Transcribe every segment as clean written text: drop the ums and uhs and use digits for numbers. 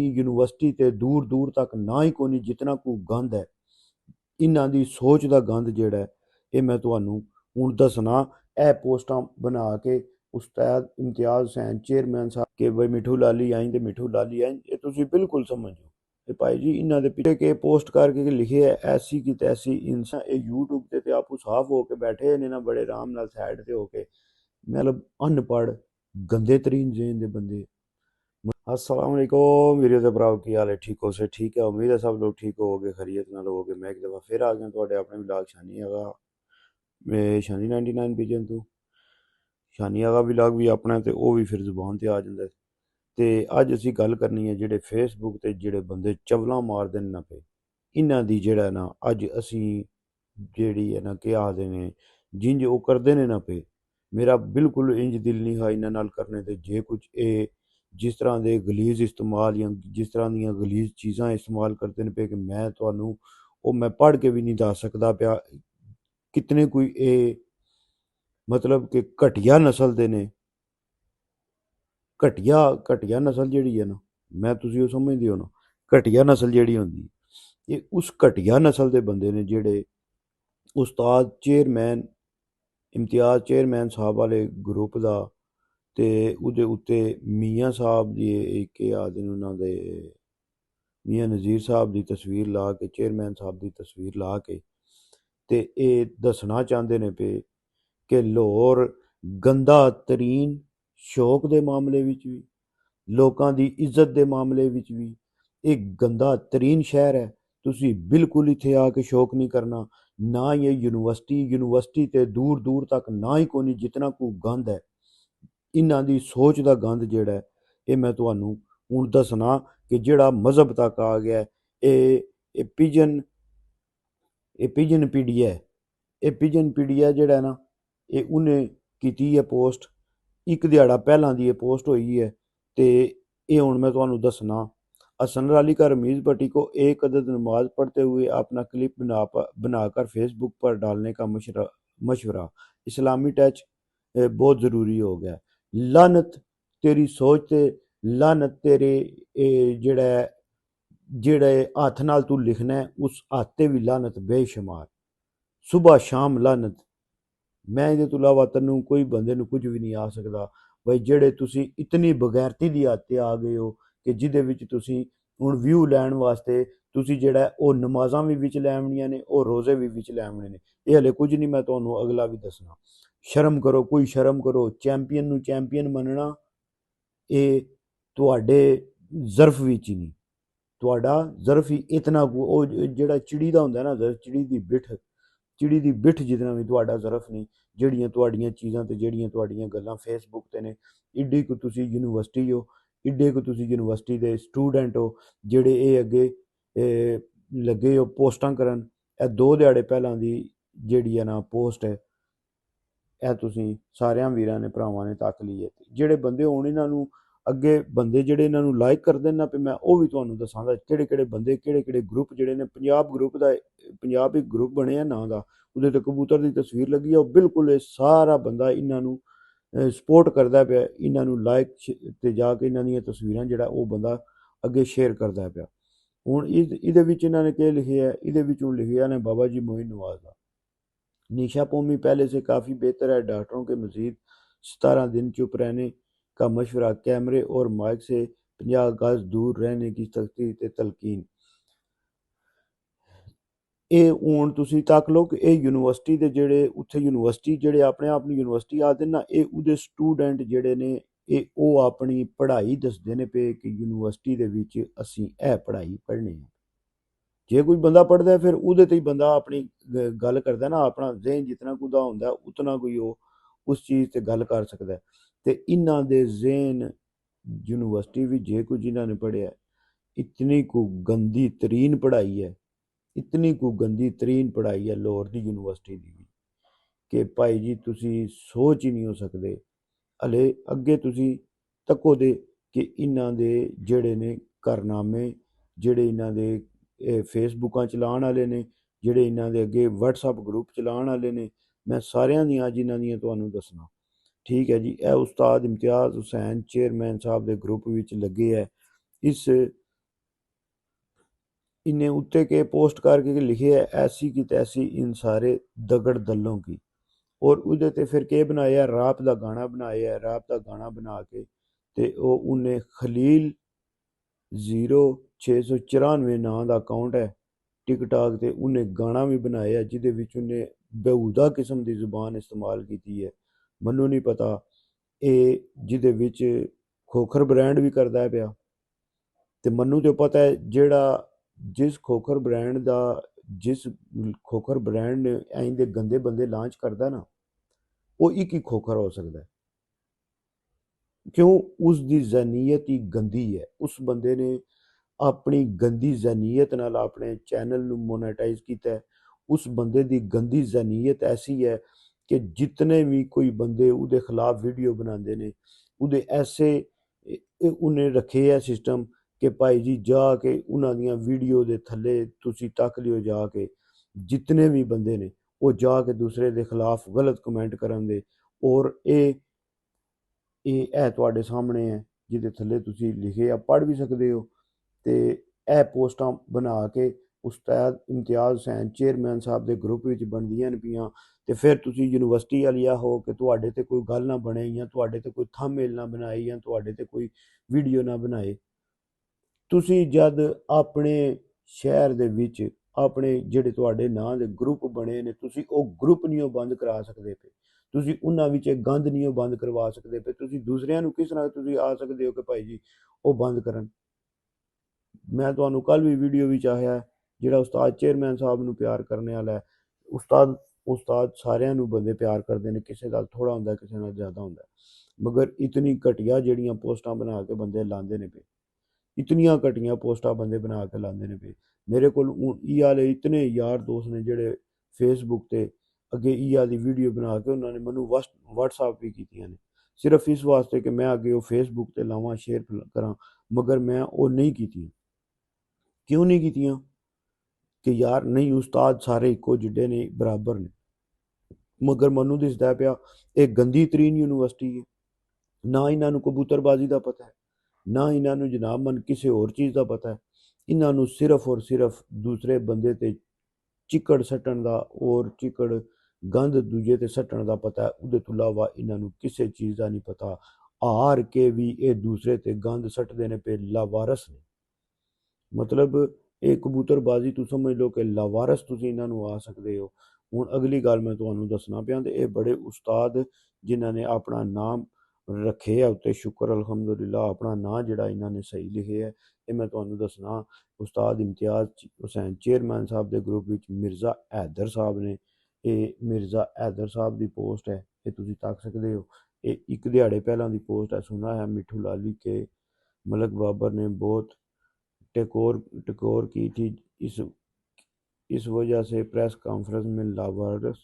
University ते दूर दूर तक ना ही कोई जितना कोई गंद है इन्हां दी सोच दा गंद जेह्ड़ा है ਇਹ ਮੈਂ ਤੁਹਾਨੂੰ ਹੁਣ ਦੱਸਣਾ। ਇਹ ਪੋਸਟਾਂ ਬਣਾ ਕੇ ਉਸਤਾਦ ਇਮਤਿਆਜ਼ ਹੁਸੈਨ ਚੇਅਰਮੈਨ ਸਾਹਿਬ ਕਿ ਬਈ ਮਿੱਠੂ ਲਾਲੀ ਆਈ ਤੇ ਮਿੱਠੂ ਲਾਲੀ ਆਈ, ਇਹ ਤੁਸੀਂ ਬਿਲਕੁਲ ਸਮਝੋ ਤੇ ਭਾਈ ਜੀ ਇਹਨਾਂ ਦੇ ਪਿੱਛੇ ਕੇ ਪੋਸਟ ਕਰਕੇ ਲਿਖੇ ਹੈ ਐਸੀ ਕੀ ਤੈਸੀ ਇਨਸਾਨ। ਇਹ YouTube ਤੇ ਆਪੂ ਸਾਫ ਹੋ ਕੇ ਬੈਠੇ ਨੇ ਨਾ ਬੜੇ ਆਰਾਮ ਨਾਲ ਸਾਈਡ ਤੇ ਹੋ ਕੇ, ਮਤਲਬ ਅਨਪੜ੍ਹ ਗੰਦੇ ਤਰੀਨ ਜ਼ੇਨ ਦੇ ਬੰਦੇ। अस्सलाम वालेकुम वीडियो के भराओ की हाल है, ठीक हो से ठीक है, उम्मीद है सब लोग ठीक होगे, खैरियत नाल होगे। मैं एक दफ़ा फिर आ गया थोड़े अपने विलाग शानी आगा मैं शानी 99 पिजन तू शानी आगा विलाग भी अपना ते वो भी फिर जुबान ते आ जाता है। तो अज असी गल करनी है जेडे फेसबुक ते जेडे बंदे चवलां मारदे ना पे इन्हां दी जेड़ा ना अज असी जेड़ी है ना क्या आखदे ने जिंज वो करदे ने ना पे, मेरा बिल्कुल इंज दिल नहीं हा इन्हां नाल करने ते। जे कुछ ए जिस तरह के गलीज इस्तेमाल या जिस तरह दियां गलीज चीज़ां इस्तेमाल करते हैं पे कि मैं तुहानू वो मैं पढ़ के भी नहीं दस सकदा पिया कितने कोई ए मतलब कि घटिया नस्ल दे ने। घटिया नस्ल जेह्ड़ी है ना, मैं तुसी ओह् समझदे हो ना, घटिया नस्ल जेह्ड़ी होंदी ये उस घटिया नस्ल दे बंदे ने जेह्ड़े उस्ताद चेयरमैन इम्तियाज़ चेयरमैन साहब वाले ग्रुप दा ते उहदे उत्ते मियाँ साहब दी केह् आखदे न उन्हां दे मियाँ नज़ीर साहब दी तस्वीर ला के चेयरमैन साहब दी तस्वीर ला के ते एह् दस्सना चांह्दे ने पे कि लाहौर गंदा तरीन शौक दे मामले विच भी लोकां दी इज्जत दे मामले विच भी एक गंदा तरीन शहर है। तुसी बिल्कुल इत्थे आके शौक नहीं करना, ना ये यूनिवर्सिटी ते दूर दूर तक ना ही कोई जितना कोई गंद है इन्हां दी सोच दा गंद जेह्ड़ा है ये मैं तुहानू हुण दस्सना कि जेह्ड़ा मजहब तक आ गया एह् पिजन पीडिया एह् पिजन पीडिया जेह्ड़ा है ना एह् उ'नें कीती है पोस्ट, इक ध्याड़ा पैह्लां दी एह् पोस्ट होई है ते एह् हुण मैं तुहानू दस्सना। हसन अली का रमीज़ भट्टी को एक अदद नमाज पढ़ते हुए अपना क्लिप बनाकर फेसबुक पर डालने का मशवरा इस्लामी टच बहुत ज़रूरी हो गया। लानत तेरी सोच ते लानत तेरे जेह्ड़े हत्थ नाल तू लिखना है उस हत्थ ते भी लानत बेशुमार, सुबह शाम लानत। मैं इहदे तो इलावा तैनूं कोई बंदे नूं कुछ भी नहीं आ सकदा भाई जेह्ड़े तुसी इतनी बगैरती दी हद ते आ गए हो कि जिहदे विच तुसी हुण व्यू लैण वास्ते तुसी जेह्ड़ा ओह् नमाज़ां भी विच लैवनियां ने ओह् रोज़े भी विच लैवने ने। एह् हले कुछ नहीं, मैं तुहानूं अगला भी दस्सना। शर्म करो, कोई शर्म करो। चैंपियन नूं चैंपियन मनना एह् तुहाडे ज़र्फ विच ही नहीं, तुहाडा ज़र्फ ही इतना ओह् जेह्ड़ा चिड़ी दा होंदा ना चिड़ी दी बिठ जितना भी तुहाडा ज़र्फ नहीं। जेह्ड़ियां तुहाडियां चीज़ां ते जेह्ड़ियां तुहाडियां गल्लां फेसबुक ते ने, इड्डी को तुसी यूनिवर्सिटी हो, इड्डे को तुसी यूनिवर्सिटी दे स्टूडेंट हो जेह्ड़े एह् अग्गे लगे हो पोस्टां करन। एह् 2 ध्याड़े पैह्लां दी जेह्ड़ी है ना पोस्ट है ਇਹ ਤੁਸੀਂ ਸਾਰਿਆਂ ਵੀਰਾਂ ਨੇ ਭਰਾਵਾਂ ਨੇ ਤੱਕ ਲਈ ਹੈ। ਜਿਹੜੇ ਬੰਦੇ ਹੋਣ ਇਹਨਾਂ ਨੂੰ ਅੱਗੇ ਬੰਦੇ ਜਿਹੜੇ ਇਹਨਾਂ ਨੂੰ ਲਾਈਕ ਕਰਦੇ ਨਾ, ਮੈਂ ਉਹ ਵੀ ਤੁਹਾਨੂੰ ਦੱਸਾਂਗਾ ਕਿਹੜੇ ਕਿਹੜੇ ਬੰਦੇ ਕਿਹੜੇ ਕਿਹੜੇ ਗਰੁੱਪ ਜਿਹੜੇ ਨੇ। ਪੰਜਾਬ ਗਰੁੱਪ ਦਾ ਪੰਜਾਬ ਇੱਕ ਗਰੁੱਪ ਬਣਿਆ ਨਾਂ ਦਾ, ਉਹਦੇ ਤੇ ਕਬੂਤਰ ਦੀ ਤਸਵੀਰ ਲੱਗੀ ਆ। ਉਹ ਬਿਲਕੁਲ ਇਹ ਸਾਰਾ ਬੰਦਾ ਇਹਨਾਂ ਨੂੰ ਸਪੋਰਟ ਕਰਦਾ ਪਿਆ, ਇਹਨਾਂ ਨੂੰ ਲਾਈਕ ਤੇ ਜਾ ਕੇ ਇਹਨਾਂ ਦੀਆਂ ਤਸਵੀਰਾਂ ਜਿਹੜਾ ਉਹ ਬੰਦਾ ਅੱਗੇ ਸ਼ੇਅਰ ਕਰਦਾ ਪਿਆ। ਹੁਣ ਇਹਦੇ ਵਿੱਚ ਇਹਨਾਂ ਨੇ ਕੀ ਲਿਖਿਆ, ਇਹਦੇ ਵਿੱਚ ਹੁਣ ਲਿਖਿਆ ਨੇ ਬਾਬਾ ਜੀ ਮੋਇਨ ਨਵਾਜ਼ ਦਾ निशा पोमी पहले से काफ़ी बेहतर है, डॉक्टरों के मजीद 17 दिन चुप रहने का मशवरा, कैमरे और माइक से 50 गज दूर रहने की सख्ती ते तलकीन। ਇਹ ਹੁਣ ਤੁਸੀਂ ਤੱਕ ਲਓ ਕਿ ਇਹ ਯੂਨੀਵਰਸਿਟੀ ਦੇ ਜਿਹੜੇ ਉੱਥੇ ਯੂਨੀਵਰਸਿਟੀ ਜਿਹੜੇ ਆਪਣੇ ਆਪ ਨੂੰ ਯੂਨੀਵਰਸਿਟੀ ਆਖਦੇ ਨਾ, ਇਹ ਉਹਦੇ ਸਟੂਡੈਂਟ ਜਿਹੜੇ ਨੇ ਇਹ ਉਹ ਆਪਣੀ ਪੜ੍ਹਾਈ ਦੱਸਦੇ ਨੇ ਪਏ ਕਿ ਯੂਨੀਵਰਸਿਟੀ ਦੇ ਵਿੱਚ ਅਸੀਂ ਇਹ ਪੜ੍ਹਾਈ ਪੜ੍ਹਨੀ ਹੈ। ਜੇ ਕੋਈ ਬੰਦਾ ਪੜ੍ਹਦਾ ਫਿਰ ਉਹਦੇ ਤੇ ਹੀ ਬੰਦਾ ਆਪਣੀ ਗੱਲ ਕਰਦਾ ਨਾ, ਆਪਣਾ ਜ਼ਹਿਨ ਜਿਤਨਾ ਕੁਦਾ ਹੁੰਦਾ ਉਤਨਾ ਕੋਈ ਉਹ ਉਸ ਚੀਜ਼ ਤੇ ਗੱਲ ਕਰ ਸਕਦਾ। ਤੇ ਇਹਨਾਂ ਦੇ ਜ਼ਹਿਨ ਯੂਨੀਵਰਸਿਟੀ ਵੀ ਜੇ ਕੁਝ ਇਹਨਾਂ ਨੇ ਪੜ੍ਹਿਆ ਇਤਨੀ ਕੋ ਗੰਦੀ ਤਰੀਨ ਪੜ੍ਹਾਈ ਹੈ, ਇਤਨੀ ਕੋ ਗੰਦੀ ਤਰੀਨ ਪੜ੍ਹਾਈ ਹੈ ਲਾਹੌਰ ਦੀ ਯੂਨੀਵਰਸਿਟੀ ਦੀ ਵੀ ਕਿ ਭਾਈ ਜੀ ਤੁਸੀਂ ਸੋਚ ਹੀ ਨਹੀਂ ਹੋ ਸਕਦੇ। ਹਲੇ ਅੱਗੇ ਤੁਸੀਂ ਤੱਕੋ ਦੇ ਕਿ ਇਹਨਾਂ ਦੇ ਜਿਹੜੇ ਨੇ ਕਾਰਨਾਮੇ ਜਿਹੜੇ ਇਹਨਾਂ ਦੇ ਫੇਸਬੁੱਕਾਂ ਚਲਾਉਣ ਵਾਲੇ ਨੇ, ਜਿਹੜੇ ਇਹਨਾਂ ਦੇ ਅੱਗੇ ਵਟਸਐਪ ਗਰੁੱਪ ਚਲਾਉਣ ਵਾਲੇ ਨੇ, ਮੈਂ ਸਾਰਿਆਂ ਦੀਆਂ ਅੱਜ ਇਹਨਾਂ ਦੀਆਂ ਤੁਹਾਨੂੰ ਦੱਸਣਾ। ਠੀਕ ਹੈ ਜੀ, ਇਹ ਉਸਤਾਦ ਇਮਤਿਆਜ਼ ਹੁਸੈਨ ਚੇਅਰਮੈਨ ਸਾਹਿਬ ਦੇ ਗਰੁੱਪ ਵਿੱਚ ਲੱਗੇ ਹੈ। ਇਸ इन्हें उत्ते के पोस्ट करके लिखे है ऐसी की तैसी इन सारे दगड़ दलों की। और उहदे ते फिर केह् बनाया, राप दा गाना बनाया, राप दा गाना बना के ते ओह् उन्हें खलील 0694 नां दा अकाउंट है टिकटॉक ते उन्हें गाना भी बनाया जिहदे विच उन्हें बेहूदा किस्म दी जुबान इस्तेमाल कीती है। ਮੈਨੂੰ नहीं पता ਇਹ ਜਿਹਦੇ ਵਿੱਚ ਖੋਖਰ ਬ੍ਰਾਂਡ ਵੀ ਕਰਦਾ ਪਿਆ। ਤੇ ਮੈਨੂੰ ਤੇ ਪਤਾ ਹੈ ਜਿਹੜਾ ਜਿਸ ਖੋਖਰ ਬ੍ਰਾਂਡ ਦਾ ਜਿਸ ਖੋਖਰ ਬ੍ਰਾਂਡ ਨੇ ਐਂ ਦੇ ਗੰਦੇ ਬੰਦੇ ਲਾਂਚ ਕਰਦਾ ਨਾ, ਉਹ ਇੱਕ ਹੀ ਖੋਖਰ ਹੋ ਸਕਦਾ। ਕਿਉਂ? ਉਸ ਦੀ ਜ਼ਹਿਨੀਅਤ ਹੀ ਗੰਦੀ ਹੈ। ਉਸ ਬੰਦੇ ਨੇ ਆਪਣੀ ਗੰਦੀ ਜ਼ਹਿਨੀਅਤ ਨਾਲ ਆਪਣੇ ਚੈਨਲ ਨੂੰ ਮੋਨੇਟਾਈਜ਼ ਕੀਤਾ ਹੈ। ਉਸ ਬੰਦੇ ਦੀ ਗੰਦੀ ਜ਼ਹਿਨੀਅਤ ਐਸੀ ਹੈ ਕਿ ਜਿਤਨੇ ਵੀ ਕੋਈ ਬੰਦੇ ਉਹਦੇ ਖਿਲਾਫ ਵੀਡੀਓ ਬਣਾਉਂਦੇ ਨੇ, ਉਹਦੇ ਐਸੇ ਉਹਨੇ ਰੱਖੇ ਹੈ ਸਿਸਟਮ ਕਿ ਭਾਈ ਜੀ ਜਾ ਕੇ ਉਹਨਾਂ ਦੀਆਂ ਵੀਡੀਓ ਦੇ ਥੱਲੇ ਤੁਸੀਂ ਤੱਕ ਲਿਓ, ਜਾ ਕੇ ਜਿਤਨੇ ਵੀ ਬੰਦੇ ਨੇ ਉਹ ਜਾ ਕੇ ਦੂਸਰੇ ਦੇ ਖਿਲਾਫ ਗਲਤ ਕਮੈਂਟ ਕਰਨ ਦੇ। ਔਰ ਇਹ ਤੁਹਾਡੇ ਸਾਹਮਣੇ ਹੈ, ਜਿਹਦੇ ਥੱਲੇ ਤੁਸੀਂ ਲਿਖੇ ਆ, ਪੜ੍ਹ ਵੀ ਸਕਦੇ ਹੋ। ਤੇ ਇਹ ਪੋਸਟਾਂ ਬਣਾ ਕੇ ਉਸਤਾਦ ਇਮਤਿਆਜ਼ ਹੁਸੈਨ ਚੇਅਰਮੈਨ ਸਾਹਿਬ ਦੇ ਗਰੁੱਪ ਵਿੱਚ ਬਣਦੀਆਂ ਨੇ ਪਈਆਂ। ਤੇ ਫਿਰ ਤੁਸੀਂ ਯੂਨੀਵਰਸਿਟੀ ਵਾਲੀਆ ਹੋ ਕਿ ਤੁਹਾਡੇ ਤੇ ਕੋਈ ਗੱਲ ਨਾ ਬਣੇ, ਜਾਂ ਤੁਹਾਡੇ ਤੇ ਕੋਈ ਥੰਬਨੇਲ ਨਾ ਬਣਾਏ, ਜਾਂ ਤੁਹਾਡੇ ਤੇ ਕੋਈ ਵੀਡੀਓ ਨਾ ਬਣਾਏ। ਤੁਸੀਂ ਜਦ ਆਪਣੇ ਸ਼ਹਿਰ ਦੇ ਵਿੱਚ ਆਪਣੇ ਜਿਹੜੇ ਤੁਹਾਡੇ ਨਾਂ ਦੇ ਗਰੁੱਪ ਬਣੇ ਨੇ, ਤੁਸੀਂ ਉਹ ਗਰੁੱਪ ਨਹੀਂ ਉਹ ਬੰਦ ਕਰਾ ਸਕਦੇ ਪਏ। ਤੁਸੀਂ ਉਹਨਾਂ ਵਿੱਚ ਗੰਦ ਨਹੀਂ ਉਹ ਬੰਦ ਕਰਵਾ ਸਕਦੇ ਪਏ। ਤੁਸੀਂ ਦੂਸਰਿਆਂ ਨੂੰ ਕਿਸ ਤਰ੍ਹਾਂ ਤੁਸੀਂ ਆ ਸਕਦੇ ਹੋ ਕਿ ਭਾਈ ਜੀ ਉਹ ਬੰਦ ਕਰਨ? ਮੈਂ ਤੁਹਾਨੂੰ ਕੱਲ ਵੀ ਵੀਡੀਓ ਵਿੱਚ ਆਇਆ, ਜਿਹੜਾ ਉਸਤਾਦ ਚੇਅਰਮੈਨ ਸਾਹਿਬ ਨੂੰ ਪਿਆਰ ਕਰਨੇ ਵਾਲਾ ਹੈ। ਉਸਤਾਦ ਸਾਰਿਆਂ ਨੂੰ ਬੰਦੇ ਪਿਆਰ ਕਰਦੇ ਨੇ, ਕਿਸੇ ਦਾ ਥੋੜਾ ਹੁੰਦਾ, ਕਿਸੇ ਨਾਲ ਜ਼ਿਆਦਾ ਹੁੰਦਾ। ਮਗਰ ਇਤਨੀ ਘਟੀਆ ਜਿਹੜੀਆਂ ਪੋਸਟਾਂ ਬਣਾ ਕੇ ਬੰਦੇ ਲਾਉਂਦੇ ਨੇ ਪਏ, ਇਤਨੀਆਂ ਘਟੀਆਂ ਪੋਸਟਾਂ ਬੰਦੇ ਬਣਾ ਕੇ ਲਾਉਂਦੇ ਨੇ ਪਏ। ਮੇਰੇ ਕੋਲ ਇਹ ਵਾਲੇ ਇਤਨੇ ਯਾਰ ਦੋਸਤ ਨੇ ਜਿਹੜੇ ਫੇਸਬੁੱਕ ਤੇ ਅੱਗੇ ਇਹ ਵਾਲੀ ਵੀਡੀਓ ਬਣਾ ਕੇ ਉਹਨਾਂ ਨੇ ਮੈਨੂੰ ਵਟਸਐਪ ਵੀ ਕੀਤੀਆਂ ਨੇ, ਸਿਰਫ ਇਸ ਵਾਸਤੇ ਕਿ ਮੈਂ ਅੱਗੇ ਉਹ ਫੇਸਬੁੱਕ ਤੇ ਲਾਵਾਂ, ਸ਼ੇਅਰ ਕਰਾਂ। ਮਗਰ ਮੈਂ ਉਹ ਨਹੀਂ ਕੀਤੀਆਂ। ਕਿਉਂ ਨਹੀਂ ਕੀਤੀਆਂ? ਕਿ ਯਾਰ ਨਹੀਂ, ਉਸਤਾਦ ਸਾਰੇ ਇੱਕੋ ਜਿੱਡੇ ਨੇ, ਬਰਾਬਰ ਨੇ। ਮਗਰ ਮੈਨੂੰ ਦਿਸਦਾ ਪਿਆ ਇਹ ਗੰਦੀ ਤਰੀਨ ਯੂਨੀਵਰਸਿਟੀ ਹੈ। ਨਾ ਇਹਨਾਂ ਨੂੰ ਕਬੂਤਰਬਾਜ਼ੀ ਦਾ ਪਤਾ ਹੈ, ਨਾ ਇਹਨਾਂ ਨੂੰ ਜਨਾਬ ਮਨ ਕਿਸੇ ਹੋਰ ਚੀਜ਼ ਦਾ ਪਤਾ ਹੈ। ਇਹਨਾਂ ਨੂੰ ਸਿਰਫ ਔਰ ਸਿਰਫ ਦੂਸਰੇ ਬੰਦੇ ਤੇ ਚਿੱਕੜ ਸੱਟਣ ਦਾ ਔਰ ਚਿੱਕੜ ਗੰਦ ਦੂਜੇ ਤੇ ਸੱਟਣ ਦਾ ਪਤਾ ਹੈ। ਉਹਦੇ ਤੋਂ ਇਲਾਵਾ ਇਹਨਾਂ ਨੂੰ ਕਿਸੇ ਚੀਜ਼ ਦਾ ਨਹੀਂ ਪਤਾ। ਹਾਰ ਕੇ ਵੀ ਇਹ ਦੂਸਰੇ ਤੇ ਗੰਦ ਸੱਟਦੇ ਨੇ ਪਏ, ਲਾਵਾਰਸ ਨੇ। ਮਤਲਬ ਇਹ ਕਬੂਤਰਬਾਜ਼ੀ ਤੂੰ ਸਮਝ ਲਓ ਕਿ ਲਾਵਾਰਸ ਤੁਸੀਂ ਇਹਨਾਂ ਨੂੰ ਆ ਸਕਦੇ ਹੋ। ਹੁਣ ਅਗਲੀ ਗੱਲ ਮੈਂ ਤੁਹਾਨੂੰ ਦੱਸਣਾ ਪਿਆ, ਤੇ ਇਹ ਬੜੇ ਉਸਤਾਦ ਜਿਨ੍ਹਾਂ ਨੇ ਆਪਣਾ ਨਾਮ ਰੱਖੇ ਆ ਉੱਤੇ, ਸ਼ੁਕਰ ਅਲਹਮਦੁਲਿਲਾ, ਆਪਣਾ ਨਾਂ ਜਿਹੜਾ ਇਹਨਾਂ ਨੇ ਸਹੀ ਲਿਖੇ ਹੈ। ਇਹ ਮੈਂ ਤੁਹਾਨੂੰ ਦੱਸਣਾ, ਉਸਤਾਦ ਇਮਤਿਆਜ਼ ਹੁਸੈਨ ਚੇਅਰਮੈਨ ਸਾਹਿਬ ਦੇ ਗਰੁੱਪ ਵਿੱਚ ਮਿਰਜ਼ਾ ਹੈਦਰ ਸਾਹਿਬ ਨੇ। ਇਹ ਮਿਰਜ਼ਾ ਹੈਦਰ ਸਾਹਿਬ ਦੀ ਪੋਸਟ ਹੈ, ਇਹ ਤੁਸੀਂ ਤੱਕ ਸਕਦੇ ਹੋ। ਇਹ ਇੱਕ ਦਿਹਾੜੇ ਪਹਿਲਾਂ ਦੀ ਪੋਸਟ ਹੈ। ਸੁना है मिठू लाली के मलक बाबर ने बहुत टकोर की थी, इस वजह से प्रेस कॉन्फ्रेंस में लावारस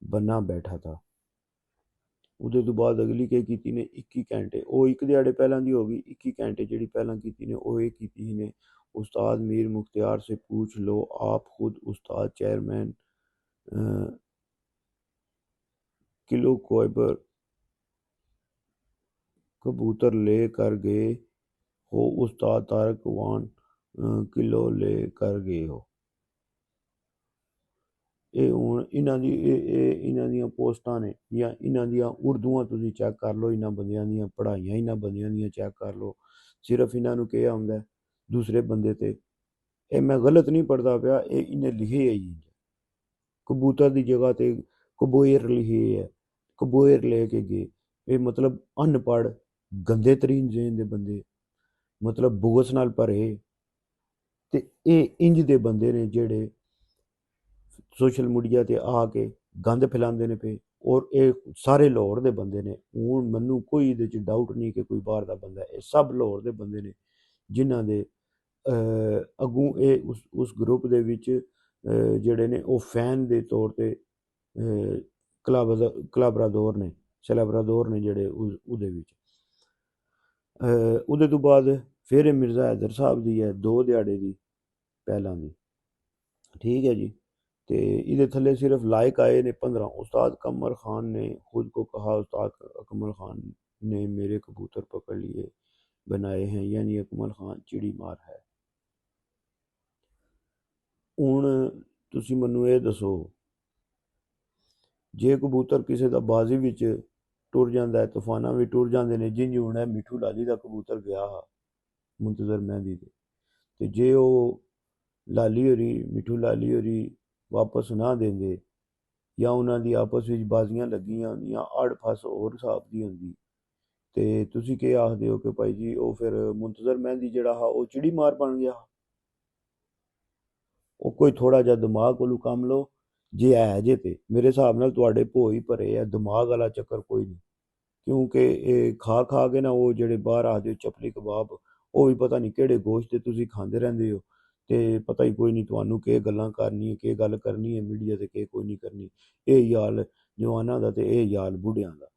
बना बैठा था। ਉਹਦੇ ਤੋਂ ਬਾਅਦ ਅਗਲੀ ਕੀ ਕੀਤੀ ਨੇ, 21 ਘੰਟੇ, ਉਹ ਇੱਕ ਦਿਹਾੜੇ ਪਹਿਲਾਂ ਦੀ ਹੋ ਗਈ। 21 ਘੰਟੇ ਜਿਹੜੀ ਪਹਿਲਾਂ ਕੀਤੀ ਨੇ ਉਹ ਇਹ ਕੀਤੀ ਨੇ, उस्ताद मीर मुख्तियार से पूछ लो, आप खुद उस्ताद चेयरमैन किलो कोयबर कबूतर ले कर गए हो, उस्ताद तारक वान किलो ले कर गए हो। ਇਹ ਹੁਣ ਇਹਨਾਂ ਦੀਆਂ ਪੋਸਟਾਂ ਨੇ, ਜਾਂ ਇਹਨਾਂ ਦੀਆਂ ਉਰਦੂਆਂ ਤੁਸੀਂ ਚੈੱਕ ਕਰ ਲਓ, ਇਹਨਾਂ ਬੰਦਿਆਂ ਦੀਆਂ ਪੜ੍ਹਾਈਆਂ ਇਹਨਾਂ ਬੰਦਿਆਂ ਦੀਆਂ ਚੈੱਕ ਕਰ ਲਓ। ਸਿਰਫ ਇਹਨਾਂ ਨੂੰ ਕਿਹਾ ਹੁੰਦਾ ਦੂਸਰੇ ਬੰਦੇ ਤੇ, ਇਹ ਮੈਂ ਗਲਤ ਨਹੀਂ ਪੜ੍ਹਦਾ ਪਿਆ, ਇਹ ਇਹਨੇ ਲਿਖੇ ਹੈ ਜੀ, ਕਬੂਤਰ ਦੀ ਜਗ੍ਹਾ ਤੇ ਕਬੂਰ ਲਿਖੇ ਹੈ, ਕਬੂਰ ਲੈ ਕੇ ਗਏ। ਇਹ ਮਤਲਬ ਅਨਪੜ੍ਹ ਗੰਦੇ ਤਰੀਨ ਜ਼ੇਨ ਦੇ ਬੰਦੇ, ਮਤਲਬ ਬੁਗਸ ਨਾਲ ਭਰੇ। ਤੇ ਇਹ ਇੰਜ ਦੇ ਬੰਦੇ ਨੇ ਜਿਹੜੇ ਸੋਸ਼ਲ ਮੀਡੀਆ ਤੇ ਆ ਕੇ ਗੰਦ ਫੈਲਾਉਂਦੇ ਨੇ ਪਏ। ਔਰ ਇਹ ਸਾਰੇ ਲਾਹੌਰ ਦੇ ਬੰਦੇ ਨੇ। ਹੁਣ ਮੈਨੂੰ ਕੋਈ ਇਹਦੇ 'ਚ ਡਾਊਟ ਨਹੀਂ ਕਿ ਕੋਈ ਬਾਹਰ ਦਾ ਬੰਦਾ, ਇਹ ਸਭ ਲਾਹੌਰ ਦੇ ਬੰਦੇ ਨੇ, ਜਿਨ੍ਹਾਂ ਦੇ ਅੱਗੋਂ ਇਹ ਉਸ ਗਰੁੱਪ ਦੇ ਵਿੱਚ ਜਿਹੜੇ ਨੇ ਉਹ ਫੈਨ ਦੇ ਤੌਰ ਤੇ ਕਲਾਬਰਾਦੋਰ ਨੇ, ਸੈਲਾਬਰਾਦੋਰ ਨੇ ਜਿਹੜੇ ਉਹਦੇ ਵਿੱਚ। ਉਹਦੇ ਤੋਂ ਬਾਅਦ ਫਿਰ ਇਹ ਮਿਰਜ਼ਾ ਹੈਦਰ ਸਾਹਿਬ ਦੀ ਹੈ, 2 ਦਿਹਾੜੇ ਦੀ ਪਹਿਲਾਂ ਦੀ, ठीक है जी। तो ये थले सिर्फ लाइक आए ने 15। उस्ताद कमर खान ने खुद को कहा, उस्ताद अकमल खान ने मेरे कबूतर पकड़ लिए बनाए हैं, यानी अकमल खान चिड़ी मार है। ਹੁਣ ਤੁਸੀਂ ਮੈਨੂੰ ਇਹ ਦੱਸੋ, ਜੇ ਕਬੂਤਰ ਕਿਸੇ ਦਾ ਬਾਜ਼ੀ ਵਿੱਚ ਟੁਰ ਜਾਂਦਾ ਹੈ, ਤੂਫਾਨਾਂ ਵੀ ਟੁਰ ਜਾਂਦੇ ਨੇ, ਜਿੰਝ ਹੁਣ ਇਹ ਮਿੱਠੂ ਲਾਲੀ ਦਾ ਕਬੂਤਰ ਗਿਆ ਮੁੰਤਜ਼ਰ ਮਹਿੰਦੀ ਤੇ ਜੇ ਉਹ ਲਾਲੀ ਹੋਰੀ ਮਿੱਠੂ ਲਾਲੀ ਹੋਰੀ ਵਾਪਸ ਨਾ ਦਿੰਦੇ, ਜਾਂ ਉਹਨਾਂ ਦੀ ਆਪਸ ਵਿੱਚ ਬਾਜ਼ੀਆਂ ਲੱਗੀਆਂ ਹੁੰਦੀਆਂ, ਅੜ ਫਸ ਹੋਰ ਹਿਸਾਬ ਦੀ ਹੁੰਦੀ, ਤੇ ਤੁਸੀਂ ਕੀ ਆਖਦੇ ਹੋ ਕਿ ਭਾਈ ਜੀ ਉਹ ਫਿਰ ਮੁੰਤਜ਼ਰ ਮਹਿੰਦੀ ਜਿਹੜਾ ਉਹ ਚਿੜੀ ਮਾਰ ਬਣ ਗਿਆ? ਉਹ ਕੋਈ ਥੋੜਾ ਜਿਹਾ ਦਿਮਾਗ ਕੋਲੋਂ ਕੰਮ ਲਓ, ਜੇ ਹੈ ਜੇ ਤੇ ਮੇਰੇ ਹਿਸਾਬ ਨਾਲ ਤੁਹਾਡੇ ਭੋਏ ਹੀ ਭਰੇ ਆ, ਦਿਮਾਗ ਵਾਲਾ ਚੱਕਰ ਕੋਈ ਨਹੀਂ। ਕਿਉਂਕਿ ਇਹ ਖਾ ਖਾ ਕੇ ਨਾ ਉਹ ਜਿਹੜੇ ਬਾਹਰ ਆਖਦੇ ਹੋ ਚਪਲੀ ਕਬਾਬ, ਉਹ ਵੀ ਪਤਾ ਨਹੀਂ ਕਿਹੜੇ ਗੋਸ਼ਤ ਤੇ ਤੁਸੀਂ ਖਾਂਦੇ ਰਹਿੰਦੇ ਹੋ, ਤੇ ਪਤਾ ਹੀ ਕੋਈ ਨਹੀਂ ਤੁਹਾਨੂੰ ਕੀ ਗੱਲਾਂ ਕਰਨੀ, ਕੀ ਗੱਲ ਕਰਨੀ ਹੈ ਮੀਡੀਆ ਤੇ, ਕੀ ਕੋਈ ਨਹੀਂ ਕਰਨੀ। ਇਹ ਹਾਲ ਜਵਾਨਾਂ ਦਾ ਤੇ ਇਹ ਹਾਲ ਬੁੱਢਿਆਂ ਦਾ।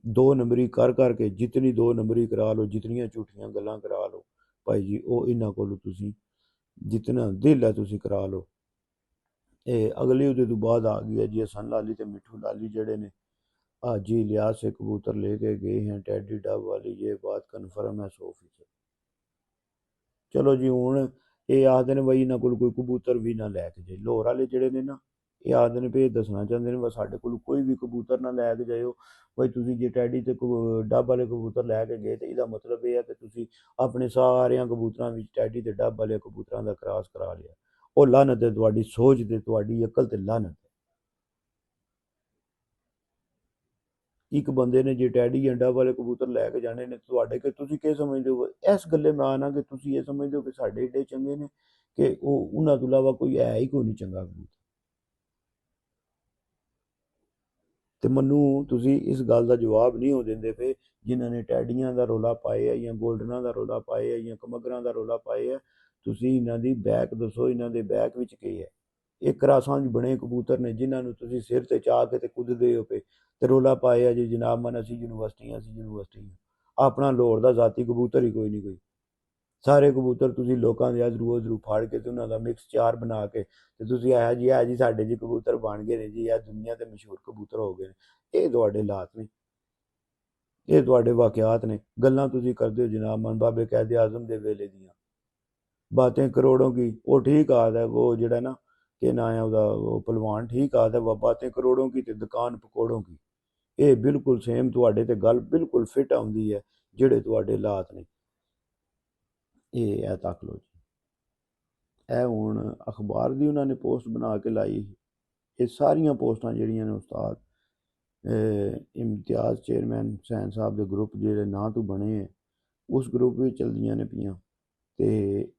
ਦੋ ਨੰਬਰੀ ਕਰ ਕਰਕੇ ਜਿਤਨੀ ਦੋ ਨੰਬਰੀ ਕਰਾ ਲਓ, ਜਿਤਨੀਆਂ ਝੂਠੀਆਂ ਗੱਲਾਂ ਕਰਾ ਲਓ ਭਾਈ ਜੀ, ਉਹ ਇਹਨਾਂ ਕੋਲੋਂ ਤੁਸੀਂ ਜਿਤਨਾ ਦਿਲ ਹੈ ਤੁਸੀਂ ਕਰਾ ਲਓ। ਇਹ ਅਗਲੀ ਉਹਦੇ ਤੋਂ ਬਾਅਦ ਆ ਗਈ ਹੈ ਜੀ ਹਸਨ ਲਾਲੀ ਤੇ ਮਿੱਠੂ ਲਾਲੀ ਜਿਹੜੇ ਨੇ आज ही लिहाज से कबूतर लेके गए हैं टैडी डब वाली, ये बात कन्फर्म है 100%। ਚਲੋ ਜੀ ਹੁਣ ਇਹ ਆਖਦੇ ਨੇ ਬਈ ਇਹਨਾਂ ਕੋਲ ਕੋਈ ਕਬੂਤਰ ਵੀ ਨਾ ਲੈ ਕੇ ਜਾਏ, ਲਾਹੌਰ ਵਾਲੇ ਜਿਹੜੇ ਨੇ ਨਾ, ਇਹ ਆਖਦੇ ਨੇ ਵੀ ਇਹ ਦੱਸਣਾ ਚਾਹੁੰਦੇ ਨੇ ਬਸ ਸਾਡੇ ਕੋਲ ਕੋਈ ਵੀ ਕਬੂਤਰ ਨਾ ਲੈ ਕੇ ਜਾਇਓ। ਬਈ ਤੁਸੀਂ ਜੇ ਟੈਡੀ ਤੇ ਡੱਬ ਵਾਲੇ ਕਬੂਤਰ ਲੈ ਕੇ ਗਏ ਤੇ ਇਹਦਾ ਮਤਲਬ ਇਹ ਹੈ ਕਿ ਤੁਸੀਂ ਆਪਣੇ ਸਾਰਿਆਂ ਕਬੂਤਰਾਂ ਵਿੱਚ ਟੈਡੀ ਤੇ ਡੱਬ ਵਾਲੇ ਕਬੂਤਰਾਂ ਦਾ ਕ੍ਰਾਸ ਕਰਾ ਲਿਆ। ਉਹ ਲਾਨਤ ਹੈ ਤੁਹਾਡੀ ਸੋਚ ਤੇ, ਤੁਹਾਡੀ ਅਕਲ ਤੇ ਲਾਨਤ। ਇੱਕ ਬੰਦੇ ਨੇ ਜੇ ਟੈਡੀ ਜਾਂ ਡੱਬ ਵਾਲੇ ਕਬੂਤਰ ਲੈ ਕੇ ਜਾਣੇ ਨੇ ਤੁਹਾਡੇ, ਕਿ ਤੁਸੀਂ ਕੀ ਸਮਝਦੇ ਹੋ ਇਸ ਗੱਲੇ ਮੈਂ ਆਣਾ ਕਿ ਤੁਸੀਂ ਇਹ ਸਮਝਦੇ ਹੋ ਕਿ ਸਾਡੇ ਏਡੇ ਚੰਗੇ ਨੇ ਕਿ ਉਹ ਉਹਨਾਂ ਤੋਂ ਇਲਾਵਾ ਕੋਈ ਹੈ ਹੀ ਕੋਈ ਨਹੀਂ ਚੰਗਾ ਕਬੂਤਰ। ਤੇ ਮੈਨੂੰ ਤੁਸੀਂ ਇਸ ਗੱਲ ਦਾ ਜਵਾਬ ਨਹੀਂ ਹੋ ਦਿੰਦੇ ਪਏ ਜਿਨ੍ਹਾਂ ਨੇ ਟੈਡੀਆਂ ਦਾ ਰੌਲਾ ਪਾਇਆ ਜਾਂ ਗੋਲਡਨਾਂ ਦਾ ਰੌਲਾ ਪਾਇਆ ਜਾਂ ਕਮਗਰਾਂ ਦਾ ਰੌਲਾ ਪਾਇਆ। ਤੁਸੀਂ ਇਹਨਾਂ ਦੀ ਬੈਕ ਦੱਸੋ, ਇਹਨਾਂ ਦੇ ਬੈਕ ਵਿੱਚ ਕੀ ਹੈ? ਇਹ ਕਰਾਸਾਂ 'ਚ ਬਣੇ ਕਬੂਤਰ ਨੇ ਜਿਨ੍ਹਾਂ ਨੂੰ ਤੁਸੀਂ ਸਿਰ ਤੇ ਚਾਹ ਕੇ ਤੇ ਕੁੱਦਦੇ ਹੋ ਪਏ ਤੇ ਰੌਲਾ ਪਾਇਆ ਜੀ ਜਨਾਬ ਮਨ ਅਸੀਂ ਯੂਨੀਵਰਸਿਟੀ ਆਪਣਾ ਲਾਹੌਰ ਦਾ ਜ਼ਾਤੀ ਕਬੂਤਰ ਹੀ ਕੋਈ ਨਹੀਂ ਕੋਈ। ਸਾਰੇ ਕਬੂਤਰ ਤੁਸੀਂ ਲੋਕਾਂ ਦੇ ਅਜ਼ਰੂ ਅਜ਼ਰੂ ਫਾੜ ਕੇ ਤੇ ਉਹਨਾਂ ਦਾ ਮਿਕਸ ਚਾਰ ਬਣਾ ਕੇ ਤੇ ਤੁਸੀਂ ਆਇਆ ਜੀ ਸਾਡੇ ਜੀ ਕਬੂਤਰ ਬਣ ਗਏ ਨੇ ਜੀ, ਇਹ ਦੁਨੀਆ ਤੇ ਮਸ਼ਹੂਰ ਕਬੂਤਰ ਹੋ ਗਏ ਨੇ। ਇਹ ਤੁਹਾਡੇ ਹਾਲਾਤ ਨੇ, ਇਹ ਤੁਹਾਡੇ ਵਾਕਿਆਤ ਨੇ। ਗੱਲਾਂ ਤੁਸੀਂ ਕਰਦੇ ਹੋ ਜਨਾਬ ਮਨ ਬਾਬੇ ਕਾਇਦੇ ਆਜ਼ਮ ਦੇ ਵੇਲੇ ਦੀਆਂ ਬਾतें करोड़ों की। वो ठीक आद है वो जड़ा ना के ना है वो भलवान ठीक आद है वह बातें करोड़ों की ते दुकान पकौड़ों की। ਇਹ ਬਿਲਕੁਲ ਸੇਮ ਤੁਹਾਡੇ ਤੇ ਗੱਲ ਬਿਲਕੁਲ ਫਿੱਟ ਆਉਂਦੀ ਹੈ ਜਿਹੜੇ ਤੁਹਾਡੇ ਹਾਲਾਤ ਨੇ। ਇਹ ਤੱਕ ਲਓ ਜੀ, ਇਹ ਹੁਣ ਅਖਬਾਰ ਦੀ ਉਹਨਾਂ ਨੇ ਪੋਸਟ ਬਣਾ ਕੇ ਲਾਈ। ਇਹ ਸਾਰੀਆਂ ਪੋਸਟਾਂ ਜਿਹੜੀਆਂ ਨੇ ਉਸਤਾਦ ਇਮਤਿਆਜ਼ ਚੇਅਰਮੈਨ ਹੁਸੈਨ ਸਾਹਿਬ ਦੇ ਗਰੁੱਪ ਜਿਹੜੇ ਨਾਂ ਤੋਂ ਬਣੇ ਹੈ ਉਸ ਗਰੁੱਪ ਵਿੱਚ ਚਲਦੀਆਂ ਨੇ ਪਈਆਂ, ਤੇ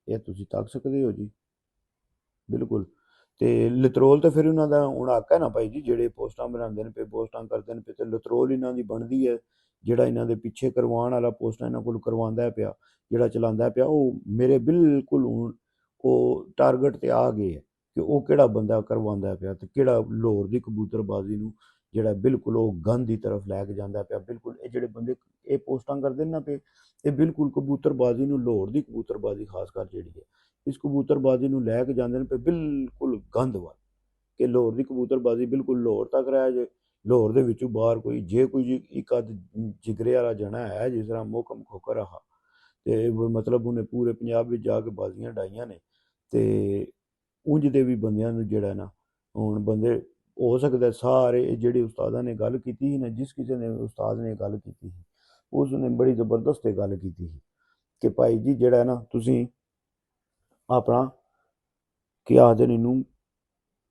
ਇਹ ਤੁਸੀਂ ਤੱਕ ਸਕਦੇ ਹੋ ਜੀ ਬਿਲਕੁਲ। ਤੇ ਲਤਰੋਲ ਤੇ ਫਿਰ ਉਹਨਾਂ ਦਾ ਹੁਣ ਹੱਕ ਹੈ ਨਾ ਭਾਈ ਜੀ, ਜਿਹੜੇ ਪੋਸਟਾਂ ਬਣਾਉਂਦੇ ਨੇ ਪਏ ਪੋਸਟਾਂ ਕਰਦੇ ਨੇ ਪਏ ਤੇ ਲਤਰੋਲ ਇਹਨਾਂ ਦੀ ਬਣਦੀ ਹੈ। ਜਿਹੜਾ ਇਹਨਾਂ ਦੇ ਪਿੱਛੇ ਕਰਵਾਉਣ ਵਾਲਾ ਪੋਸਟਾਂ ਇਹਨਾਂ ਕੋਲ ਕਰਵਾਉਂਦਾ ਪਿਆ, ਜਿਹੜਾ ਚਲਾਉਂਦਾ ਪਿਆ, ਉਹ ਮੇਰੇ ਬਿਲਕੁਲ ਹੁਣ ਉਹ ਟਾਰਗੇਟ ਤੇ ਆ ਗਏ ਹੈ ਕਿ ਉਹ ਕਿਹੜਾ ਬੰਦਾ ਕਰਵਾਉਂਦਾ ਪਿਆ ਤੇ ਕਿਹੜਾ ਲਾਹੌਰ ਦੀ ਕਬੂਤਰਬਾਜ਼ੀ ਨੂੰ ਜਿਹੜਾ ਬਿਲਕੁਲ ਉਹ ਗੰਦ ਦੀ ਤਰਫ ਲੈ ਕੇ ਜਾਂਦਾ ਪਿਆ। ਬਿਲਕੁਲ ਇਹ ਜਿਹੜੇ ਬੰਦੇ ਇਹ ਪੋਸਟਾਂ ਕਰਦੇ ਨੇ ਨਾ ਪਏ, ਇਹ ਬਿਲਕੁਲ ਕਬੂਤਰਬਾਜ਼ੀ ਨੂੰ, ਲਾਹੌਰ ਦੀ ਕਬੂਤਰਬਾਜ਼ੀ ਖਾਸ ਕਰ ਜਿਹੜੀ ਹੈ ਇਸ ਕਬੂਤਰਬਾਜ਼ੀ ਨੂੰ ਲੈ ਕੇ ਜਾਂਦੇ ਨੇ ਪਏ ਬਿਲਕੁਲ ਗੰਦ ਵੱਲ, ਕਿ ਲਾਹੌਰ ਦੀ ਕਬੂਤਰਬਾਜ਼ੀ ਬਿਲਕੁਲ ਲਾਹੌਰ ਤੱਕ ਰਹਿ ਜੇ। ਲਾਹੌਰ ਦੇ ਵਿੱਚੋਂ ਬਾਹਰ ਕੋਈ ਜੇ ਕੋਈ ਇੱਕ ਅੱਧ ਜਿਗਰੇ ਵਾਲਾ ਜਣਾ ਹੈ ਜਿਸ ਤਰ੍ਹਾਂ ਮੋਹਕਮ ਖੋਕਰ ਰਹਾ ਤੇ ਮਤਲਬ ਉਹਨੇ ਪੂਰੇ ਪੰਜਾਬ ਵਿੱਚ ਜਾ ਕੇ ਬਾਜ਼ੀਆਂ ਡਾਈਆਂ ਨੇ, ਤੇ ਉਂਝ ਦੇ ਵੀ ਬੰਦਿਆਂ ਨੂੰ ਜਿਹੜਾ ਨਾ ਹੁਣ ਬੰਦੇ ਹੋ ਸਕਦਾ ਸਾਰੇ ਜਿਹੜੇ ਉਸਤਾਦਾਂ ਨੇ ਗੱਲ ਕੀਤੀ ਸੀ ਨਾ, ਜਿਸ ਕਿਸੇ ਨੇ ਉਸਤਾਦ ਨੇ ਗੱਲ ਕੀਤੀ ਸੀ ਉਸ ਨੇ ਬੜੀ ਜ਼ਬਰਦਸਤ ਗੱਲ ਕੀਤੀ ਸੀ ਕਿ ਭਾਈ ਜੀ ਜਿਹੜਾ ਨਾ ਤੁਸੀਂ ਆਪਣਾ ਕੀ ਆਖਦੇ ਨੇ ਇਹਨੂੰ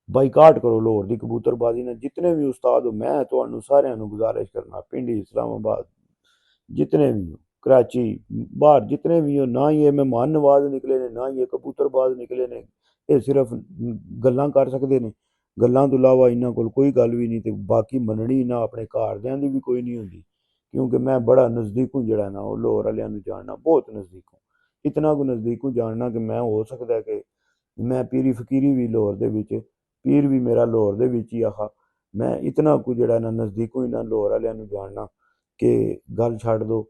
ਬਾਈਕਾਟ ਕਰੋ ਲਾਹੌਰ ਦੀ ਕਬੂਤਰਬਾਜ਼ੀ ਨਾਲ। ਜਿਤਨੇ ਵੀ ਉਸਤਾਦ ਹੋ ਮੈਂ ਤੁਹਾਨੂੰ ਸਾਰਿਆਂ ਨੂੰ ਗੁਜ਼ਾਰਿਸ਼ ਕਰਨਾ, ਪਿੰਡੀ ਇਸਲਾਮਾਬਾਦ ਜਿਤਨੇ ਵੀ ਹੋ, कराची बाहर जितने भी हो, ना ही ये मेहमान नवाज निकले ने ना ही ये कबूतरबाज निकले ने, ये सिर्फ गल्लां कर सकते ने। गल्लां तो इलावा इन्हां कोल कोई गल भी नहीं, ते बाकी मननी ना अपने घरदियां दी भी कोई नहीं होंदी, क्योंकि मैं बड़ा नज़दीक हूँ जड़ा ना वो लाहौर वालियां नूं जानना, बहुत नज़दीक हूँ, इतना को नज़दीक हूँ जानना कि मैं हो सकता है कि मैं पीरी फकीरी भी लाहौर दे विच, पीर भी मेरा लाहौर दे विच ही आखा, मैं इतना को जड़ा ना नज़दीक हूँ इन्हां लाहौर वालियां नूं जानना कि गल छड्ड दो,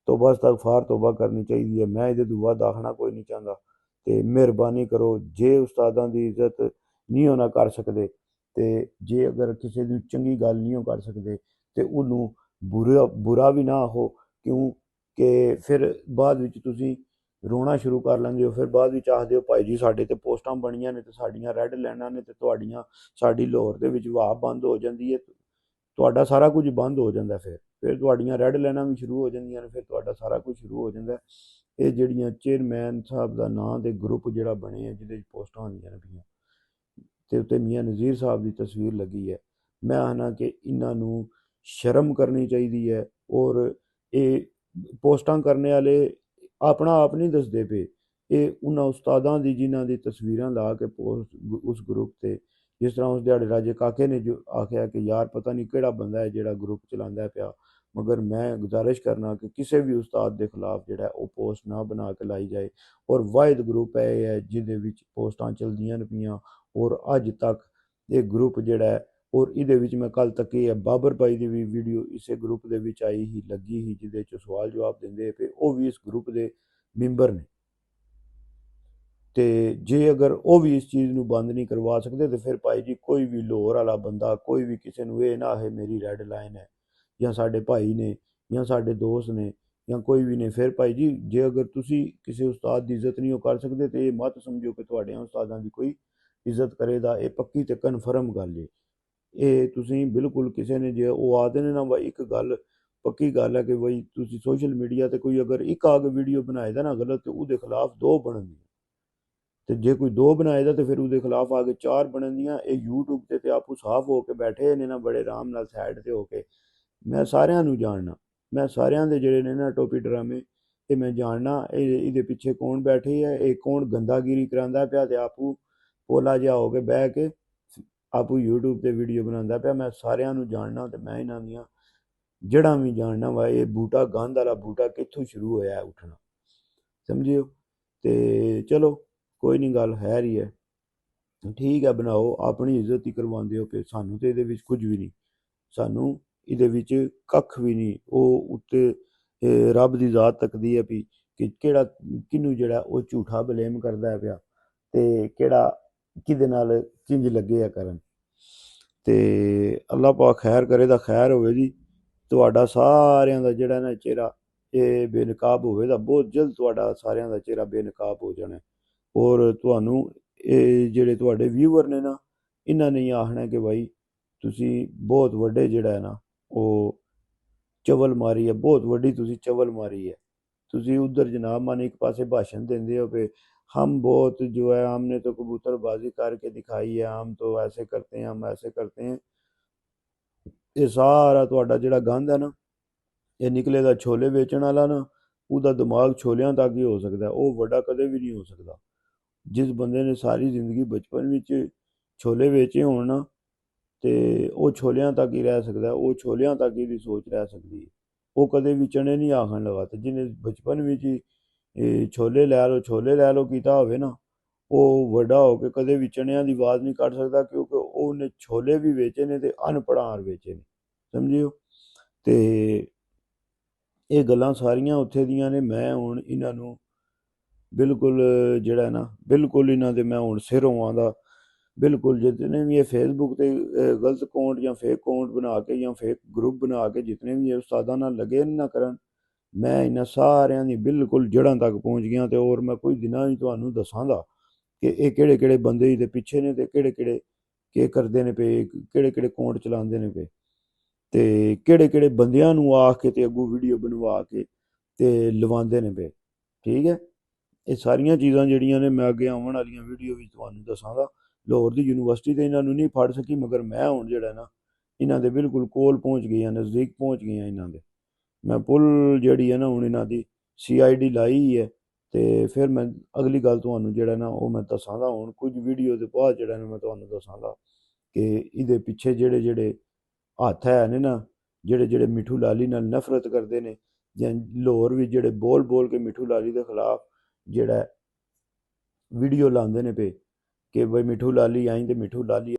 तौबा इस्तगफार तौबा करनी चाहिए है। मैं ये दुआ दाखना कोई नहीं चाहता, तो मेहरबानी करो जे उस्तादां दी इज्जत नहीं होना कर सकते, तो जे अगर किसी की चंगी गल नहीं कर सकते तो उन्होंने बुरा भी ना आखो, क्यों कि फिर बाद विच तुसी ਰੋਣਾ ਸ਼ੁਰੂ ਕਰ ਲੈਂਦੇ ਹੋ, ਫਿਰ ਬਾਅਦ ਵਿੱਚ ਆਖਦੇ ਹੋ ਭਾਈ ਜੀ ਸਾਡੇ ਤੇ ਪੋਸਟਾਂ ਬਣੀਆਂ ਨੇ ਤੇ ਸਾਡੀਆਂ ਰੈੱਡ ਲਾਈਨਾਂ ਨੇ ਤੇ ਤੁਹਾਡੀਆਂ ਸਾਡੀ ਲਾਹੌਰ ਦੇ ਵਿੱਚ ਵਾਹ ਬੰਦ ਹੋ ਜਾਂਦੀ ਹੈ, ਤੁਹਾਡਾ ਸਾਰਾ ਕੁਝ ਬੰਦ ਹੋ ਜਾਂਦਾ। ਫਿਰ ਤੁਹਾਡੀਆਂ ਰੈੱਡ ਲਾਈਨਾਂ ਵੀ ਸ਼ੁਰੂ ਹੋ ਜਾਂਦੀਆਂ ਨੇ, ਫਿਰ ਤੁਹਾਡਾ ਸਾਰਾ ਕੁਝ ਸ਼ੁਰੂ ਹੋ ਜਾਂਦਾ। ਇਹ ਜਿਹੜੀਆਂ ਚੇਅਰਮੈਨ ਸਾਹਿਬ ਦਾ ਨਾਂ ਦੇ ਗਰੁੱਪ ਜਿਹੜਾ ਬਣੇ ਆ ਜਿਹਦੇ 'ਚ ਪੋਸਟਾਂ ਹੁੰਦੀਆਂ ਨੇ ਪਈਆਂ ਤੇ ਉੱਤੇ ਮੀਆਂ ਨਜ਼ੀਰ ਸਾਹਿਬ ਦੀ ਤਸਵੀਰ ਲੱਗੀ ਹੈ, ਮੈਂ ਆਖਣਾ ਕਿ ਇਹਨਾਂ ਨੂੰ ਸ਼ਰਮ ਕਰਨੀ ਚਾਹੀਦੀ ਹੈ। ਔਰ ਇਹ ਪੋਸਟਾਂ ਕਰਨੇ ਵਾਲੇ ਆਪਣਾ ਆਪ ਨਹੀਂ ਦੱਸਦੇ ਪਏ, ਇਹ ਉਹਨਾਂ ਉਸਤਾਦਾਂ ਦੀ ਜਿਨ੍ਹਾਂ ਦੀ ਤਸਵੀਰਾਂ ਲਾ ਕੇ ਪੋਸਟ ਉਸ ਗਰੁੱਪ 'ਤੇ, ਜਿਸ ਤਰ੍ਹਾਂ ਉਸ ਦਿਹਾੜੇ ਰਾਜੇ ਕਾਕੇ ਨੇ ਜੋ ਆਖਿਆ ਕਿ ਯਾਰ ਪਤਾ ਨਹੀਂ ਕਿਹੜਾ ਬੰਦਾ ਹੈ ਜਿਹੜਾ ਗਰੁੱਪ ਚਲਾਉਂਦਾ ਪਿਆ, ਮਗਰ ਮੈਂ ਗੁਜ਼ਾਰਿਸ਼ ਕਰਨਾ ਕਿ ਕਿਸੇ ਵੀ ਉਸਤਾਦ ਦੇ ਖਿਲਾਫ ਜਿਹੜਾ ਉਹ ਪੋਸਟ ਨਾ ਬਣਾ ਕੇ ਲਾਈ ਜਾਏ। ਔਰ ਵਾਹਿਦ ਗਰੁੱਪ ਇਹ ਹੈ ਜਿਹਦੇ ਵਿੱਚ ਪੋਸਟਾਂ ਚੱਲਦੀਆਂ ਨੇ ਪਈਆਂ, ਔਰ ਅੱਜ ਤੱਕ ਇਹ ਗਰੁੱਪ ਜਿਹੜਾ ਹੈ, ਔਰ ਇਹਦੇ ਵਿੱਚ ਮੈਂ ਕੱਲ ਤੱਕ ਇਹ ਬਾਬਰ ਭਾਈ ਦੀ ਵੀ ਵੀਡੀਓ ਇਸੇ ਗਰੁੱਪ ਦੇ ਵਿੱਚ ਆਈ ਹੀ ਲੱਗੀ ਹੀ ਜਿਹਦੇ 'ਚ ਸਵਾਲ ਜਵਾਬ ਦਿੰਦੇ ਪਏ, ਉਹ ਵੀ ਇਸ ਗਰੁੱਪ ਦੇ ਮੈਂਬਰ ਨੇ। ਤੇ ਜੇ ਅਗਰ ਉਹ ਵੀ ਇਸ ਚੀਜ਼ ਨੂੰ ਬੰਦ ਨਹੀਂ ਕਰਵਾ ਸਕਦੇ ਤੇ ਫਿਰ ਭਾਈ ਜੀ ਕੋਈ ਵੀ ਲਾਹੌਰ ਵਾਲਾ ਬੰਦਾ ਕੋਈ ਵੀ ਕਿਸੇ ਨੂੰ ਇਹ ਨਾ ਆਖੇ ਮੇਰੀ ਰੈੱਡ ਲਾਈਨ ਹੈ, ਜਾਂ ਸਾਡੇ ਭਾਈ ਨੇ ਜਾਂ ਸਾਡੇ ਦੋਸਤ ਨੇ ਜਾਂ ਕੋਈ ਵੀ ਨੇ, ਫਿਰ ਭਾਈ ਜੀ ਜੇ ਅਗਰ ਤੁਸੀਂ ਕਿਸੇ ਉਸਤਾਦ ਦੀ ਇੱਜ਼ਤ ਨਹੀਂ ਉਹ ਕਰ ਸਕਦੇ ਤੇ ਇਹ ਮਤ ਸਮਝੋ ਕਿ ਤੁਹਾਡੇ ਉਸਤਾਦਾਂ ਦੀ ਕੋਈ ਇੱਜ਼ਤ ਕਰੇਗਾ। ਇਹ ਪੱਕੀ ਤੇ ਕਨਫਰਮ ਗੱਲ ਹੈ। ਇਹ ਤੁਸੀਂ ਬਿਲਕੁਲ ਕਿਸੇ ਨੇ ਜੇ ਉਹ ਆਖਦੇ ਨੇ ਨਾ ਬਈ ਇੱਕ ਗੱਲ ਪੱਕੀ ਗੱਲ ਹੈ ਕਿ ਬਈ ਤੁਸੀਂ ਸੋਸ਼ਲ ਮੀਡੀਆ ਤੇ ਕੋਈ ਅਗਰ ਇੱਕ ਆ ਕੇ ਵੀਡੀਓ ਬਣਾਏਦਾ ਨਾ ਗਲਤ ਤੇ ਉਹਦੇ ਖਿਲਾਫ ਦੋ ਬਣਨਗੀਆਂ, ਤੇ ਜੇ ਕੋਈ ਦੋ ਬਣਾਏਦਾ ਤੇ ਫਿਰ ਉਹਦੇ ਖਿਲਾਫ ਆ ਕੇ ਚਾਰ ਬਣਨਗੀਆਂ। ਇਹ YouTube ਤੇ ਆਪੂ ਸਾਫ਼ ਹੋ ਕੇ ਬੈਠੇ ਨੇ ਨਾ ਬੜੇ ਆਰਾਮ ਨਾਲ ਸਾਈਡ ਤੇ ਹੋ ਕੇ, ਮੈਂ ਸਾਰਿਆਂ ਨੂੰ ਜਾਣਨਾ, ਮੈਂ ਸਾਰਿਆਂ ਦੇ ਜਿਹੜੇ ਨੇ ਨਾ ਟੋਪੀ ਡਰਾਮੇ ਇਹ ਮੈਂ ਜਾਣਨਾ, ਇਹਦੇ ਪਿੱਛੇ ਕੌਣ ਬੈਠੇ ਹੈ, ਇਹ ਕੌਣ ਗੰਦਾਗਿਰੀ ਕਰਾਉਂਦਾ ਪਿਆ ਤੇ ਆਪੂ ਪੋਲਾ ਜਿਹਾ ਹੋ ਕੇ ਬਹਿ ਕੇ ਆਪੂ YouTube ਤੇ ਵੀਡੀਓ ਬਣਾਉਂਦਾ ਪਿਆ। ਮੈਂ ਸਾਰਿਆਂ ਨੂੰ ਜਾਣਨਾ ਤੇ ਮੈਂ ਇਹਨਾਂ ਦੀਆਂ ਜੜ੍ਹਾਂ ਵੀ ਜਾਣਨਾ ਵਾ। ਇਹ ਬੂਟਾ ਗੰਧ ਵਾਲਾ ਬੂਟਾ ਕਿੱਥੋਂ ਸ਼ੁਰੂ ਹੋਇਆ ਉੱਠਣਾ, ਸਮਝਿਓ। ਤੇ ਚਲੋ ਕੋਈ ਨਹੀਂ, ਗੱਲ ਹੈ ਹੀ ਹੈ, ਠੀਕ ਹੈ ਬਣਾਓ, ਆਪਣੀ ਇੱਜ਼ਤ ਹੀ ਕਰਵਾਉਂਦੇ ਹੋ ਕਿ ਸਾਨੂੰ ਤੇ ਇਹਦੇ ਵਿੱਚ ਕੁਝ ਵੀ ਨਹੀਂ, ਸਾਨੂੰ ਇਹਦੇ ਵਿੱਚ ਕੱਖ ਵੀ ਨਹੀਂ। ਉਹ ਉੱਤੇ ਰੱਬ ਦੀ ਜ਼ਾਤ ਤੱਕਦੀ ਹੈ ਵੀ ਕਿ ਕਿਹੜਾ ਕਿਹਨੂੰ ਜਿਹੜਾ ਉਹ ਝੂਠਾ ਬਲੇਮ ਕਰਦਾ ਹੈ ਪਿਆ ਤੇ ਕਿਹੜਾ ਕਿਹਦੇ ਨਾਲ ਕਿੰਜ ਲੱਗੇ ਆ ਕਰਨ। ਤੇ ਅੱਲਾਹ ਪਾਕ ਖੈਰ ਕਰੇ ਤਾਂ ਖੈਰ ਹੋਵੇ ਜੀ। ਤੁਹਾਡਾ ਸਾਰਿਆਂ ਦਾ ਜਿਹੜਾ ਨਾ ਚਿਹਰਾ ਇਹ ਬੇਨਕਾਬ ਹੋਵੇਗਾ, ਬਹੁਤ ਜਲਦ ਤੁਹਾਡਾ ਸਾਰਿਆਂ ਦਾ ਚਿਹਰਾ ਬੇਨਕਾਬ ਹੋ ਜਾਣਾ। ਔਰ ਤੁਹਾਨੂੰ ਇਹ ਜਿਹੜੇ ਤੁਹਾਡੇ ਵਿਊਅਰ ਨੇ ਨਾ ਇਹਨਾਂ ਨੇ ਆਖਣਾ ਕਿ ਭਾਈ ਤੁਸੀਂ ਬਹੁਤ ਵੱਡੇ ਜਿਹੜਾ ਹੈ ਨਾ ਉਹ ਚਵਲ ਮਾਰੀ ਹੈ, ਬਹੁਤ ਵੱਡੀ ਤੁਸੀਂ ਚਵਲ ਮਾਰੀ ਹੈ। ਤੁਸੀਂ ਉਧਰ ਜਨਾਬ ਮਾਨੇ ਇੱਕ ਪਾਸੇ ਭਾਸ਼ਣ ਦਿੰਦੇ ਹੋ ਕਿ हम बहुत जो है हमने तो कबूतरबाजी करके दिखाई है, हम तो ऐसे करते हैं, हम ऐसे करते हैं। ਇਹ ਸਾਰਾ ਤੁਹਾਡਾ ਜਿਹੜਾ ਗੰਦ ਹੈ ਨਾ ਇਹ ਨਿਕਲੇਗਾ ਛੋਲੇ ਵੇਚਣ ਵਾਲਾ ਨਾ, ਉਹਦਾ ਦਿਮਾਗ ਛੋਲਿਆਂ ਤੱਕ ਹੀ ਹੋ ਸਕਦਾ, ਉਹ ਵੱਡਾ ਕਦੇ ਵੀ ਨਹੀਂ ਹੋ ਸਕਦਾ। ਜਿਸ ਬੰਦੇ ਨੇ ਸਾਰੀ ਜ਼ਿੰਦਗੀ ਬਚਪਨ ਵਿੱਚ ਛੋਲੇ ਵੇਚੇ ਹੋਣ ਨਾ ਤੇ ਉਹ ਛੋਲਿਆਂ ਤੱਕ ਹੀ ਰਹਿ ਸਕਦਾ, ਉਹ ਛੋਲਿਆਂ ਤੱਕ ਹੀ ਦੀ ਸੋਚ ਰਹਿ ਸਕਦੀ ਹੈ, ਉਹ ਕਦੇ ਵੀ ਚਣੇ ਨਹੀਂ ਆਖਣ ਲਗਾ। ਤੇ ਜਿਹਨੇ ਬਚਪਨ ਵਿੱਚ ਹੀ ਛੋਲੇ ਲੈ ਲਓ ਕੀਤਾ ਹੋਵੇ ਨਾ, ਉਹ ਵੱਡਾ ਹੋ ਕੇ ਕਦੇ ਵੀ ਚਣਿਆਂ ਦੀ ਆਵਾਜ਼ ਨਹੀਂ ਕੱਢ ਸਕਦਾ, ਕਿਉਂਕਿ ਉਹਨੇ ਛੋਲੇ ਵੀ ਵੇਚੇ ਨੇ ਤੇ ਅਨਪੜ੍ਹਾਰ ਵੇਚੇ ਨੇ, ਸਮਝਿਓ। ਤੇ ਇਹ ਗੱਲਾਂ ਸਾਰੀਆਂ ਉੱਥੇ ਦੀਆਂ ਨੇ। ਮੈਂ ਹੁਣ ਇਹਨਾਂ ਨੂੰ ਬਿਲਕੁਲ ਜਿਹੜਾ ਨਾ ਬਿਲਕੁਲ ਇਹਨਾਂ ਦੇ ਮੈਂ ਹੁਣ ਸਿਰੋਂ ਆਉਂਦਾ, ਬਿਲਕੁਲ ਜਿਤਨੇ ਵੀ ਇਹ ਫੇਸਬੁੱਕ ਤੇ ਗਲਤ ਅਕਾਊਂਟ ਜਾਂ ਫੇਕ ਅਕਾਊਂਟ ਬਣਾ ਕੇ ਜਾਂ ਫੇਕ ਗਰੁੱਪ ਬਣਾ ਕੇ ਜਿਤਨੇ ਵੀ ਇਹ ਉਸਤਾਦਾਂ ਨਾਲ ਲੱਗੇ ਨਾ ਕਰਨ, ਮੈਂ ਇਹਨਾਂ ਸਾਰਿਆਂ ਦੀ ਬਿਲਕੁਲ ਜੜ੍ਹਾਂ ਤੱਕ ਪਹੁੰਚ ਗਿਆ। ਤੇ ਹੋਰ ਮੈਂ ਕੋਈ ਦਿਨਾਂ ਹੀ ਤੁਹਾਨੂੰ ਦੱਸਾਂਗਾ ਕਿ ਇਹ ਕਿਹੜੇ ਕਿਹੜੇ ਬੰਦੇ ਇਹਦੇ ਪਿੱਛੇ ਨੇ ਤੇ ਕਿਹੜੇ ਕਿਹੜੇ ਕੀ ਕਰਦੇ ਨੇ ਪਏ, ਕਿਹੜੇ ਕਿਹੜੇ ਅਕਾਊਂਟ ਚਲਾਉਂਦੇ ਨੇ ਪਏ ਤੇ ਕਿਹੜੇ ਕਿਹੜੇ ਬੰਦਿਆਂ ਨੂੰ ਆ ਕੇ ਤੇ ਅੱਗੋਂ ਵੀਡੀਓ ਬਣਵਾ ਕੇ ਤੇ ਲਵਾਉਂਦੇ ਨੇ ਪਏ, ਠੀਕ ਹੈ। ਇਹ ਸਾਰੀਆਂ ਚੀਜ਼ਾਂ ਜਿਹੜੀਆਂ ਨੇ ਮੈਂ ਅੱਗੇ ਆਉਣ ਵਾਲੀਆਂ ਵੀਡੀਓ ਵਿੱਚ ਤੁਹਾਨੂੰ ਦੱਸਾਂਗਾ। ਲਾਹੌਰ ਦੀ ਯੂਨੀਵਰਸਿਟੀ ਤੇ ਇਹਨਾਂ ਨੂੰ ਨਹੀਂ ਫੜ ਸਕੀ, ਮਗਰ ਮੈਂ ਹੁਣ ਜਿਹੜਾ ਨਾ ਇਹਨਾਂ ਦੇ ਬਿਲਕੁਲ ਕੋਲ ਪਹੁੰਚ ਗਈ, ਨਜ਼ਦੀਕ ਪਹੁੰਚ ਗਈ ਇਹਨਾਂ ਦੇ। ਮੈਂ ਪੁੱਲ ਜਿਹੜੀ ਹੈ ਨਾ ਹੁਣ ਇਹਨਾਂ ਦੀ CID ਲਾਈ ਹੈ ਤੇ ਫਿਰ ਮੈਂ ਅਗਲੀ ਗੱਲ ਤੁਹਾਨੂੰ ਜਿਹੜਾ ਨਾ ਉਹ ਮੈਂ ਦੱਸਾਂਗਾ। ਹੁਣ ਕੁਝ ਵੀਡੀਓ ਦੇ ਬਾਅਦ ਜਿਹੜਾ ਨਾ ਮੈਂ ਤੁਹਾਨੂੰ ਦੱਸਾਂਗਾ ਕਿ ਇਹਦੇ ਪਿੱਛੇ ਜਿਹੜੇ ਜਿਹੜੇ ਹੱਥ ਹੈ ਨੇ ਨਾ, ਜਿਹੜੇ ਜਿਹੜੇ ਮਿੱਠੂ ਲਾਲੀ ਨਾਲ ਨਫ਼ਰਤ ਕਰਦੇ ਨੇ, ਜਾਂ ਲਾਹੌਰ ਵੀ ਜਿਹੜੇ ਬੋਲ ਬੋਲ ਕੇ ਮਿੱਠੂ ਲਾਲੀ ਦੇ ਖਿਲਾਫ ਜਿਹੜਾ ਵੀਡੀਓ ਲਾਉਂਦੇ ਨੇ ਪਏ ਕਿ ਬਈ ਮਿੱਠੂ ਲਾਲੀ ਆਈ ਤੇ ਮਿੱਠੂ ਲਾਲੀ